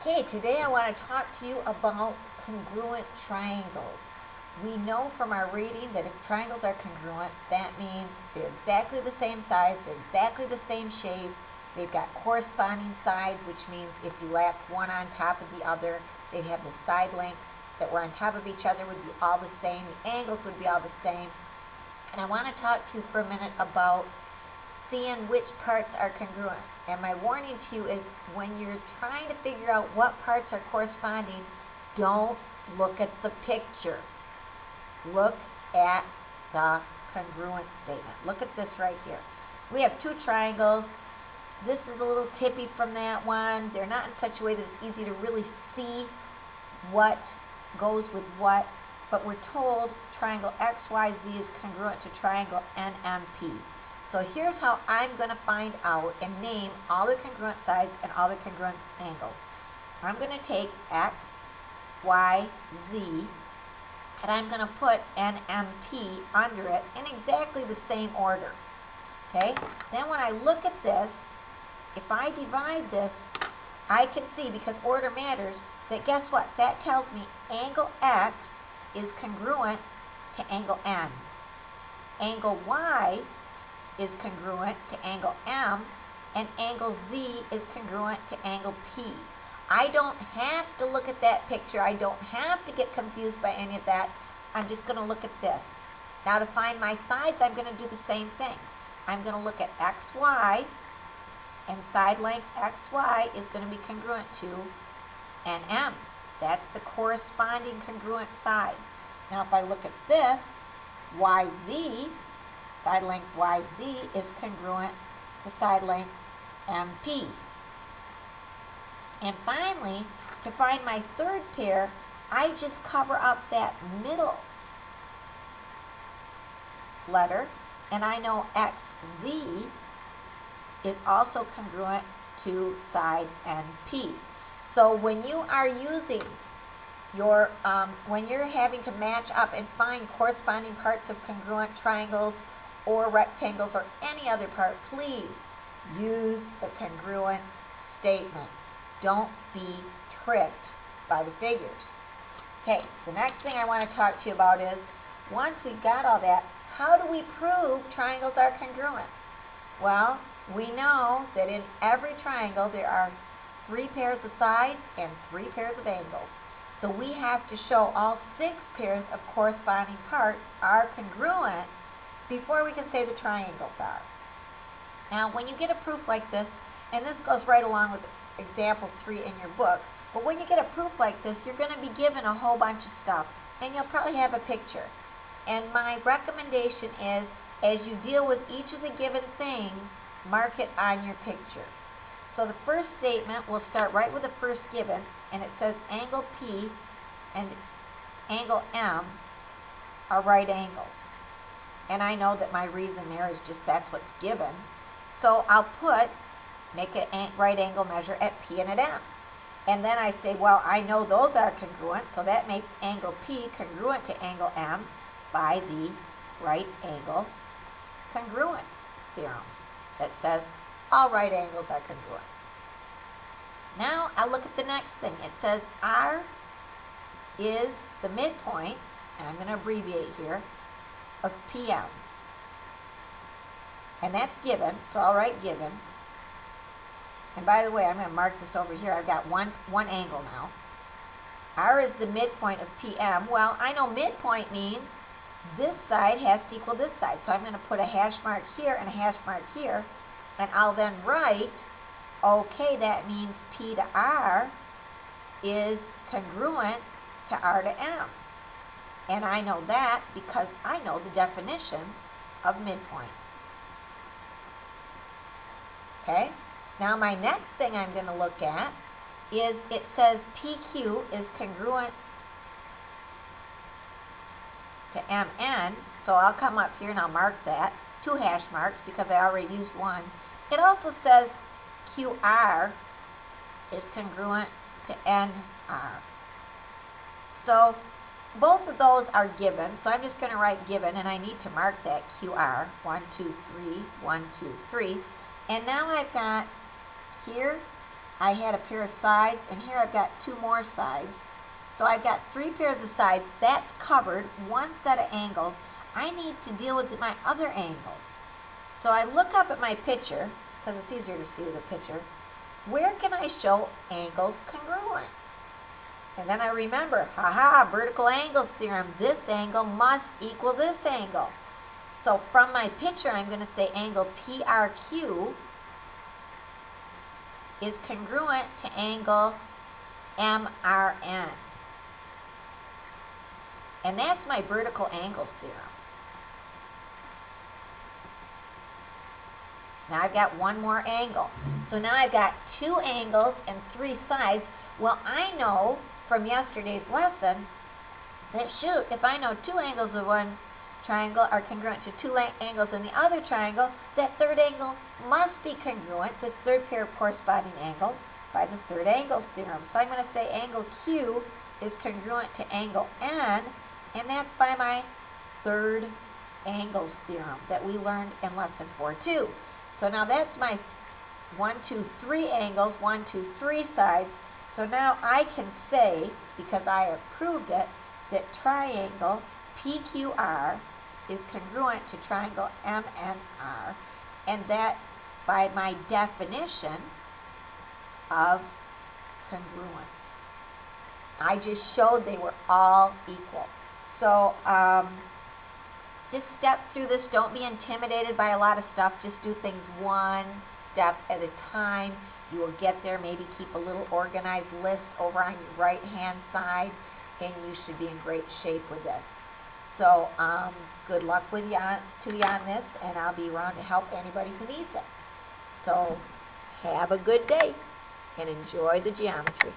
Okay, today I want to talk to you about congruent triangles. We know from our reading that if triangles are congruent, that means they're exactly the same size, they're exactly the same shape, they've got corresponding sides, which means if you lap one on top of the other, they'd have the side lengths that were on top of each other would be all the same, the angles would be all the same. And I want to talk to you for a minute about seeing which parts are congruent. And my warning to you is when you're trying to figure out what parts are corresponding, don't look at the picture. Look at the congruent statement. Look at this right here. We have two triangles. This is a little tippy from that one. They're not in such a way that it's easy to really see what goes with what, but we're told triangle XYZ is congruent to triangle NMP. So here's how I'm going to find out and name all the congruent sides and all the congruent angles. I'm going to take X, Y, Z, and I'm going to put NMP under it in exactly the same order. Okay? Then when I look at this, if I divide this, I can see, because order matters, that guess what? That tells me angle X is congruent to angle N. Angle Y is congruent to angle M, and angle Z is congruent to angle P. I don't have to look at that picture. I don't have to get confused by any of that. I'm just going to look at this. Now to find my sides, I'm going to do the same thing. I'm going to look at XY, and side length XY is going to be congruent to NM. That's the corresponding congruent side. Now if I look at this, YZ, side length YZ is congruent to side length MP. And finally, to find my third pair, I just cover up that middle letter, and I know XZ is also congruent to side NP. So when you are using your, when you're having to match up and find corresponding parts of congruent triangles or rectangles or any other part, please use the congruent statement. Don't be tricked by the figures. Okay, the next thing I want to talk to you about is, once we've got all that, how do we prove triangles are congruent? Well, we know that in every triangle there are 3 pairs of sides and 3 pairs of angles. So we have to show all 6 pairs of corresponding parts are congruent before we can say the triangles are. Now, when you get a proof like this, and this goes right along with example 3 in your book, but when you get a proof like this, you're going to be given a whole bunch of stuff, and you'll probably have a picture. And my recommendation is, as you deal with each of the given things, mark it on your picture. So the first statement, we'll start right with the first given, and it says angle P and angle M are right angles. And I know that my reason there is just that's what's given. So I'll make a right angle measure at P and at M. And then I say, well, I know those are congruent, so that makes angle P congruent to angle M by the right angle congruent theorem that says all right angles are congruent. Now I'll look at the next thing. It says R is the midpoint, and I'm going to abbreviate here, of PM. And that's given, so I'll write given. And by the way, I'm going to mark this over here. I've got one angle now. R is the midpoint of PM. Well, I know midpoint means this side has to equal this side. So I'm going to put a hash mark here and a hash mark here. And I'll then write, okay, that means P to R is congruent to R to M. And I know that because I know the definition of midpoint. Okay? Now my next thing I'm going to look at is, it says PQ is congruent to MN. So I'll come up here and I'll mark that. 2 hash marks because I already used one. It also says QR is congruent to NR. So both of those are given, so I'm just going to write given, and I need to mark that QR, 1, 2, 3, 1, 2, 3. And now I've got here I had a pair of sides, and here I've got two more sides. So I've got three pairs of sides. That's covered, one set of angles. I need to deal with my other angles. So I look up at my picture, because it's easier to see the picture. Where can I show angles congruent? And then I remember, vertical angle theorem. This angle must equal this angle. So from my picture, I'm going to say angle PRQ is congruent to angle MRN. And that's my vertical angle theorem. Now I've got one more angle. So now I've got two angles and three sides. Well, I know from yesterday's lesson that, shoot, if I know two angles of one triangle are congruent to two angles in the other triangle, that third angle must be congruent to the third pair of corresponding angles by the third angle theorem. So I'm going to say angle Q is congruent to angle N, and that's by my third angle theorem that we learned in lesson 4.2. So now that's my 1, 2, 3 angles, 1, 2, 3 sides. So now I can say, because I have proved it, that triangle PQR is congruent to triangle MNR, and that by my definition of congruence. I just showed they were all equal. So just step through this. Don't be intimidated by a lot of stuff. Just do things one step at a time. You will get there. Maybe keep a little organized list over on your right-hand side, and you should be in great shape with this. So good luck with you on this, and I'll be around to help anybody who needs it. So have a good day, and enjoy the geometry.